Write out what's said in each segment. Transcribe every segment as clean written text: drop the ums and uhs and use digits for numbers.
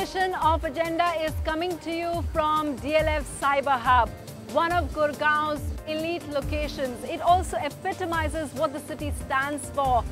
edition of Agenda is coming to you from DLF Cyber Hub, one of Gurgaon's elite locations. It also epitomizes what the city stands for: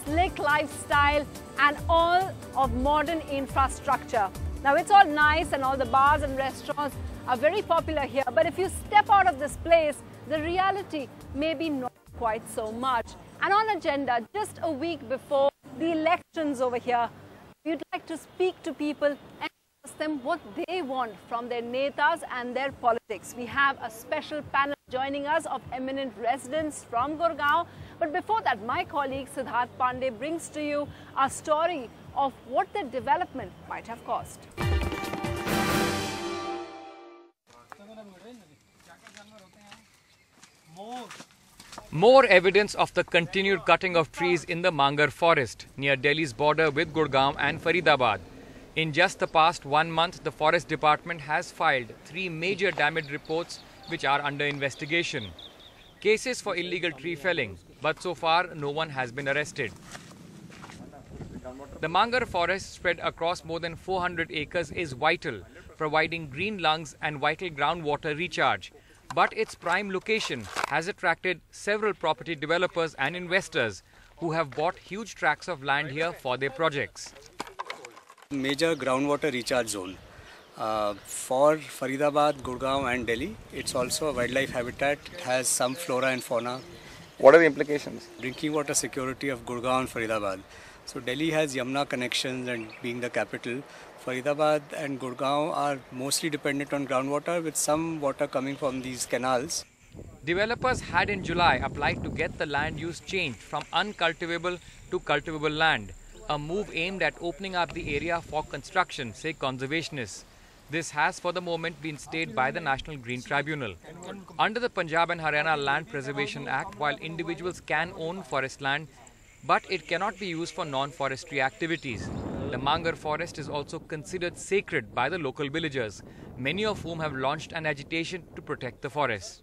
slick lifestyle and all of modern infrastructure. Now, it's all nice and all the bars and restaurants are very popular here, but if you step out of this place, the reality may be not quite so much. And on Agenda, just a week before the elections over here, we'd like to speak to people and ask them what they want from their netas and their politics. We have a special panel joining us of eminent residents from Gurgaon. But before that, my colleague Siddharth Pandey brings to you a story of what the development might have cost. More evidence of the continued cutting of trees in the Mangar forest near Delhi's border with Gurgaon and Faridabad. In just the past 1 month, the Forest Department has filed 3 major damage reports which are under investigation. Cases for illegal tree felling, but so far no one has been arrested. The Mangar forest, spread across more than 400 acres, is vital, providing green lungs and vital groundwater recharge. But its prime location has attracted several property developers and investors who have bought huge tracts of land here for their projects. Major groundwater recharge zone for Faridabad, Gurgaon and Delhi. It's also a wildlife habitat. It has some flora and fauna. What are the implications? Drinking water security of Gurgaon and Faridabad. So Delhi has Yamuna connections, and being the capital, Faridabad and Gurgaon are mostly dependent on groundwater, with some water coming from these canals. Developers had in July applied to get the land use changed from uncultivable to cultivable land, a move aimed at opening up the area for construction, say conservationists. This has for the moment been stayed by the National Green Tribunal. Under the Punjab and Haryana Land Preservation Act, while individuals can own forest land, but it cannot be used for non-forestry activities. The Mangar forest is also considered sacred by the local villagers, many of whom have launched an agitation to protect the forest.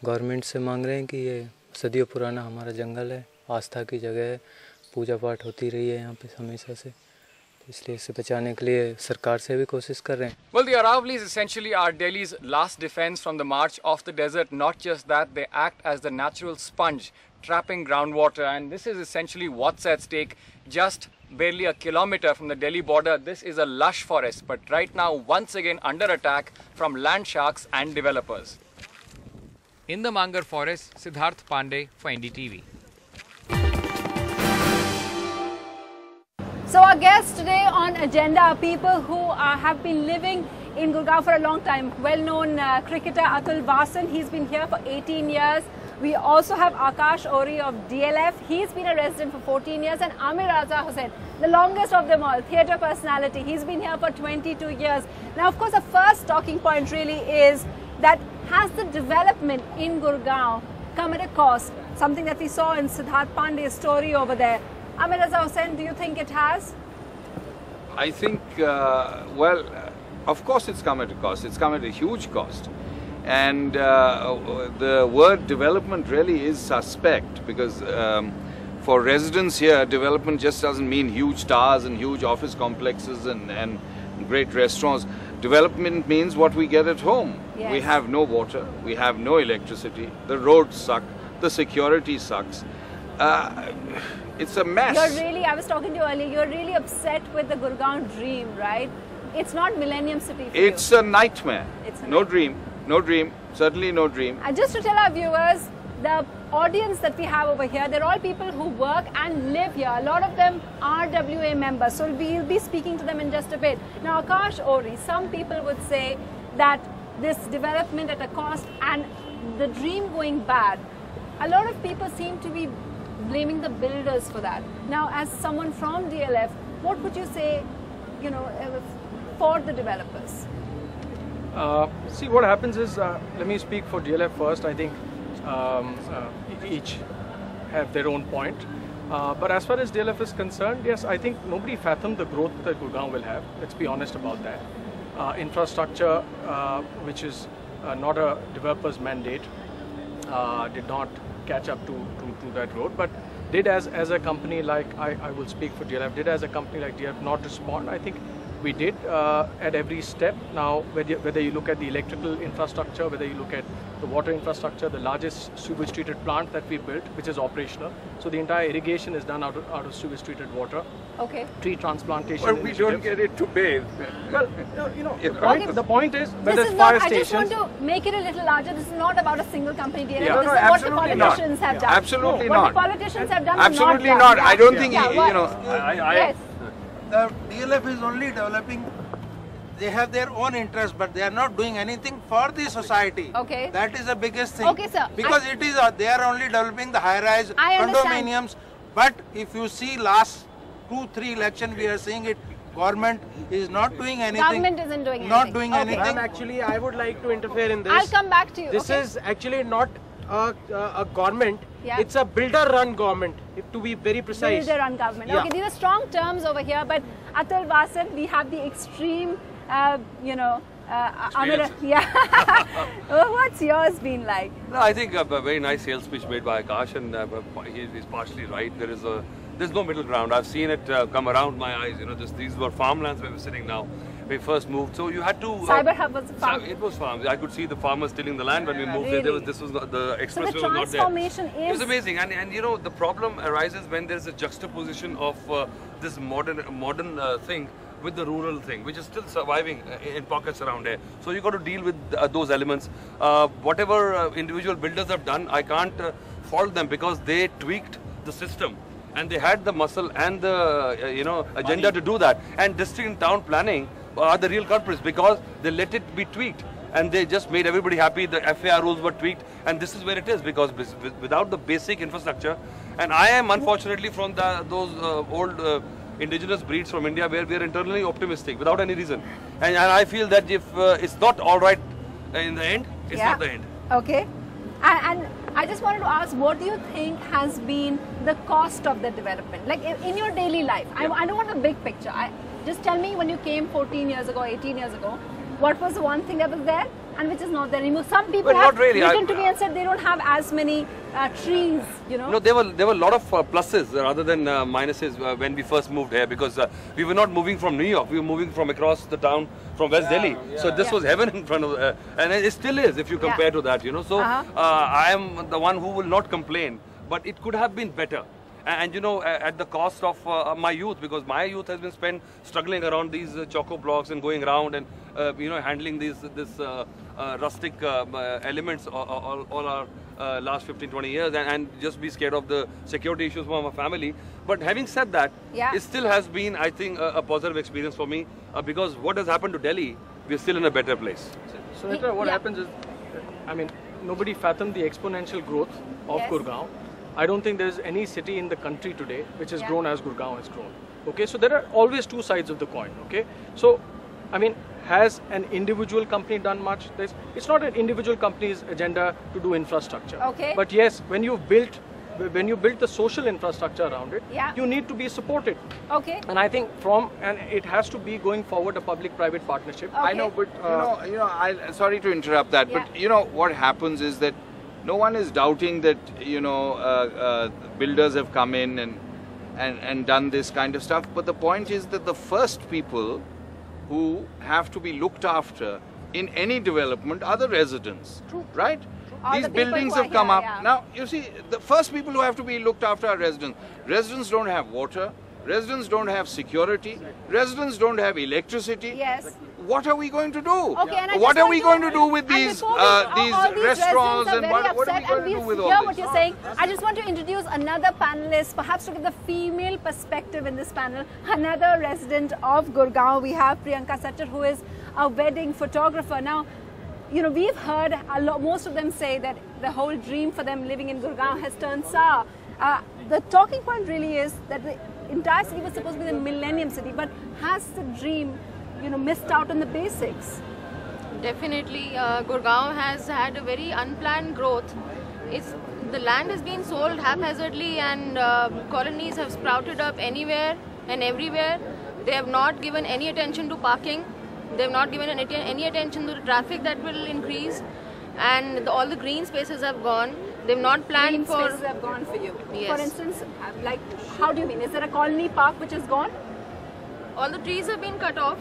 Government से मांग रहे हैं कि ये सदियों पुराना हमारा जंगल है, आस्था की जगह है, पूजा पाठ होती रही है यहाँ पे हमेशा से, इसलिए इसे बचाने के लिए सरकार से भी कोशिश कर रहे हैं. Well, the Aravali's essentially are Delhi's last defense from the march of the desert. Not just that, they act as the natural sponge, trapping groundwater, and this is essentially what's at stake. Just barely a kilometer from the Delhi border, this is a lush forest, but right now once again under attack from land sharks and developers. In the Mangar forest, Siddharth Pandey for NDTV. So our guests today on Agenda are people who have been living in Gurgaon for a long time. Well-known cricketer Atul Vasan, he's been here for 18 years. We also have Akash Ori of DLF. He's been a resident for 14 years. And Amir Raza Hussain, the longest of them all, theatre personality. He's been here for 22 years. Now, of course, the first talking point really is that has the development in Gurgaon come at a cost? Something that we saw in Siddharth Pandey's story over there. Amir Raza Hussain, do you think it has? I think, of course it's come at a cost. It's come at a huge cost. And the word development really is suspect, because for residents here, development just doesn't mean huge towers and huge office complexes and great restaurants. Development means what we get at home. Yes. We have no water, we have no electricity, the roads suck, the security sucks. It's a mess. I was talking to you earlier, you're really upset with the Gurgaon dream, right? It's not Millennium City for It's you. a nightmare. It's a no dream, no dream, certainly no dream. And just to tell our viewers, the audience that we have over here, they're all people who work and live here. A lot of them are WA members, so we'll be speaking to them in just a bit. Now, Akash Ori, some people would say that this development at a cost and the dream going bad, a lot of people seem to be blaming the builders for that. Now, as someone from DLF, what would you say, for the developers? See, what happens is, let me speak for DLF first. I think each have their own point. But as far as DLF is concerned, yes, I think nobody fathomed the growth that Gurgaon will have. Let's be honest about that. Infrastructure, which is not a developer's mandate, did not catch up to that road, but did as a company like, I will speak for DLF, did as a company like DLF not respond. I think we did at every step. Now, whether you look at the electrical infrastructure, whether you look at the water infrastructure, the largest sewage treated plant that we built, which is operational. So the entire irrigation is done out of sewage treated water. Okay. Tree transplantation. But we don't get it to bathe. Well, you know, Okay. the point is, when This there's is fire not, I stations. just want to make it a little larger. This is not about a single company, DLF. Yeah. This No, is what the absolutely not. politicians have done. Absolutely what not. the politicians have done Absolutely is not. done. I don't think, Yeah, you know, yes. The DLF is only developing, they have their own interest, but they are not doing anything for the society. Okay. That is the biggest thing. Okay, sir. Because it is, they are only developing the high-rise I understand. condominiums. But if you see last 2-3 elections, we are seeing it, government is not doing anything. Government isn't doing anything. Not doing Okay. anything. Ma'am, actually, I would like to interfere in this. I'll come back to you. This okay? is actually not a government. Yeah. It's a builder-run government, to be very precise. Builder run government. Yeah. Okay, these are strong terms over here, but Atul Vasan, we have the extreme, Amir, yeah. What's yours been like? No, I think a very nice sales speech made by Akash, and he's partially right. There's no middle ground. I've seen it come around my eyes. You know, these were farmlands where we're sitting now. We first moved, so you had to. Cyber Hub was a farm. It was farms. I could see the farmers tilling the land when we moved Really? there. This was not, the expressway So the was not there. transformation It was is amazing, and you know the problem arises when there's a juxtaposition of this modern thing with the rural thing, which is still surviving in pockets around here. So you got to deal with those elements. Whatever individual builders have done, I can't fault them because they tweaked the system. And they had the muscle and the agenda to do that. And district and town planning are the real culprits because they let it be tweaked and they just made everybody happy. The FAR rules were tweaked, and this is where it is because without the basic infrastructure, and I am unfortunately from those old indigenous breeds from India where we are internally optimistic without any reason, and I feel that if it's not all right in the end, it's not the end. Okay. And I just wanted to ask, what do you think has been the cost of the development? Like in your daily life, I don't want a big picture. Just tell me when you came 14 years ago, 18 years ago, what was the one thing that was there and which is not there anymore? Some people have written to me and said they don't have as many trees, you know. No, there were a lot of pluses rather than minuses when we first moved here because we were not moving from New York, we were moving from across the town from West Delhi. So this was heaven in front of, and it still is if you compare to that, you know. So I am the one who will not complain, but it could have been better. And you know, at the cost of my youth, because my youth has been spent struggling around these choco blocks and going around and handling this rustic elements all our last 15-20 years and just be scared of the security issues for my family. But having said that, it still has been, I think, a positive experience for me because what has happened to Delhi, we're still in a better place. So what happens is, I mean, nobody fathomed the exponential growth of Gurgaon. I don't think there's any city in the country today which has grown as Gurgaon has grown. Okay, so there are always two sides of the coin. Okay, so I mean, has an individual company done much? It's not an individual company's agenda to do infrastructure. Okay. But yes, when you build the social infrastructure around it, you need to be supported. Okay. And I think it has to be going forward a public-private partnership. Okay. I know, but sorry to interrupt that, but you know what happens is that no one is doubting that builders have come in and done this kind of stuff. But the point is that the first people who have to be looked after in any development are the residents, right? These buildings have come up. Now, you see, the first people who have to be looked after are residents. Residents don't have water. Residents don't have security. Residents don't have electricity. Yes. What are we going to do? Okay, and what are we going to do with these restaurants and what are we going to do with all this? What you're saying. I just want to introduce another panelist, perhaps to give the female perspective in this panel. Another resident of Gurgaon. We have Priyanka Sattar, who is a wedding photographer. Now, you know, we've heard most of them say that the whole dream for them living in Gurgaon has turned sour. The talking point really is that the entire city was supposed to be the Millennium City, but has the dream, you know, missed out on the basics? Definitely, Gurgaon has had a very unplanned growth. The land has been sold haphazardly and colonies have sprouted up anywhere and everywhere. They have not given any attention to parking. They have not given any attention to the traffic that will increase, and all the green spaces have gone. They've not planned green spaces have gone for you. Yes. For instance, like, how do you mean? Is there a colony park which is gone? all the trees have been cut off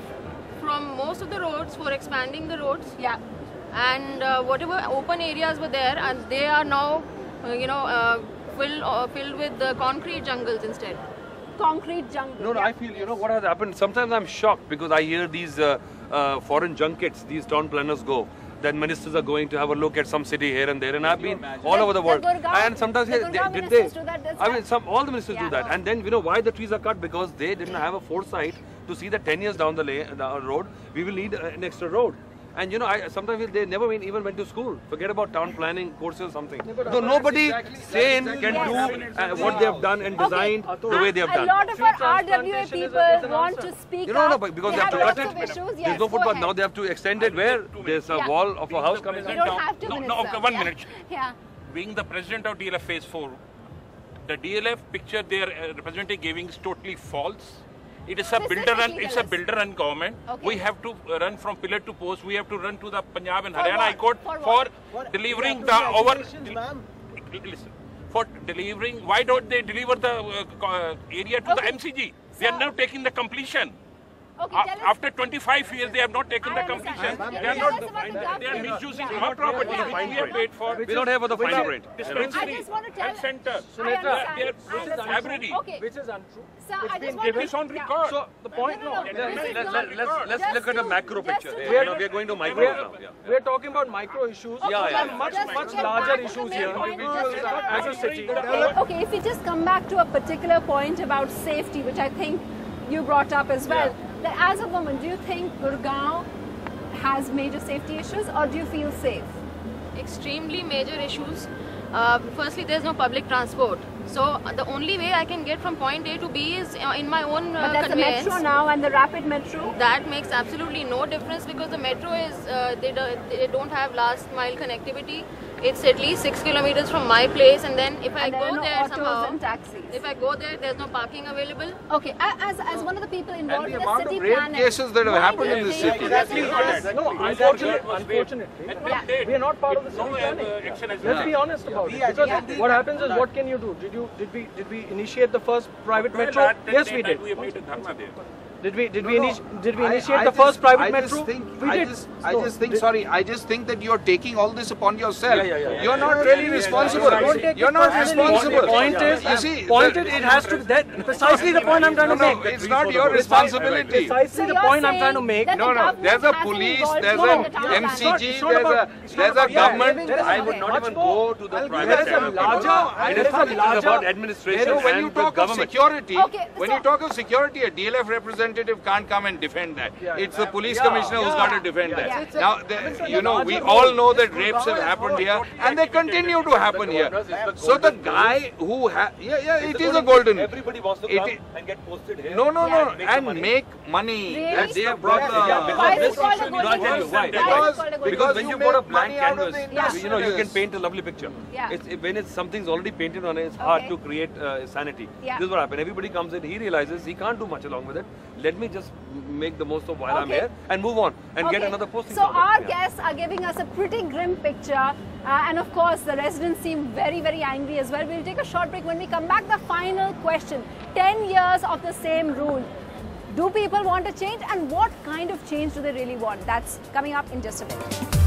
from most of the roads for expanding the roads. Yeah. And whatever open areas were there, and they are now, filled with the concrete jungles instead. Concrete jungle. No, I feel, what has happened, sometimes I'm shocked because I hear these foreign junkets, these town planners go, that ministers are going to have a look at some city here and there, and I've been all over the world. And sometimes, all the ministers do that. And then, why the trees are cut? Because they didn't have a foresight to see that 10 years down the road, we will need an extra road. And I sometimes feel they never even went to school. Forget about town planning courses or something. So nobody sane can do what they have done and designed the way they have done. A lot of our RWA people want to speak up. Because they have to cut it. There's no footpath. Now they have to extend it where there's a wall of a house coming down. You don't have to, No, 1 minute. Yeah. Being the president of DLF Phase 4, the DLF picture they are representing giving is totally false. It is a builder run government. Okay. We have to run from pillar to post. We have to run to the Punjab and Haryana High Court for delivering listen. For delivering, why don't they deliver the area to the MCG? They are now taking the completion. Okay, after 25 years, they have not taken the completion. They are misusing our property, which we have paid for. We don't have the fine print. Dispensary, health center, library. Which is untrue. It's on record. So the point, Let's look at a macro picture. We are going to micro now. We are talking about micro issues. Much larger issues here as a city. Okay, if we just come back to a particular point about safety, which I think you brought up as well. That as a woman, do you think Gurgaon has major safety issues, or do you feel safe? Extremely major issues. Firstly, there's no public transport. So the only way I can get from point A to B is in my own But that's conveyance. the metro now and the rapid metro. That makes absolutely no difference because the metro is they don't have last mile connectivity. It's at least 6 kilometers from my place, and then if I go there somehow, if I go there, there's no parking available. Okay, as one of the people involved in the city rape planning, cases that have happened in this city. No, unfortunately, we are not part of the city planning. Let's be honest about it. Because what happens is, what can you do? Did we initiate the first private metro? Yes, we did. Did we initiate the first private metro? I just think that you're taking all this upon yourself. You're not really responsible. You're not responsible. The point is, it has to be that precisely the point I'm trying to make. It's not your responsibility. Precisely the point I'm trying to make. No. There's a police, there's an MCG, there's a government. I would not even go to the private sector. It is about administration and the government. When you talk of security, a DLF representative can't come and defend that. It's the police commissioner who's got to defend that. Now, we all know that rapes have happened here and they continue to happen here. So the guy who it is a golden. Everybody wants to come and get posted here. No, and make money. Really? They have brought Because when you put a blank canvas, you can paint a lovely picture. When something's already painted on it, it's hard to create sanity. This is what happened. Everybody comes in, he realizes he can't do much along with it. Let me just make the most of while I'm here and move on and get another posting. So our guests are giving us a pretty grim picture, and of course the residents seem very, very angry as well. We'll take a short break. When we come back, the final question: 10 years of the same rule. Do people want a change, and what kind of change do they really want? That's coming up in just a bit.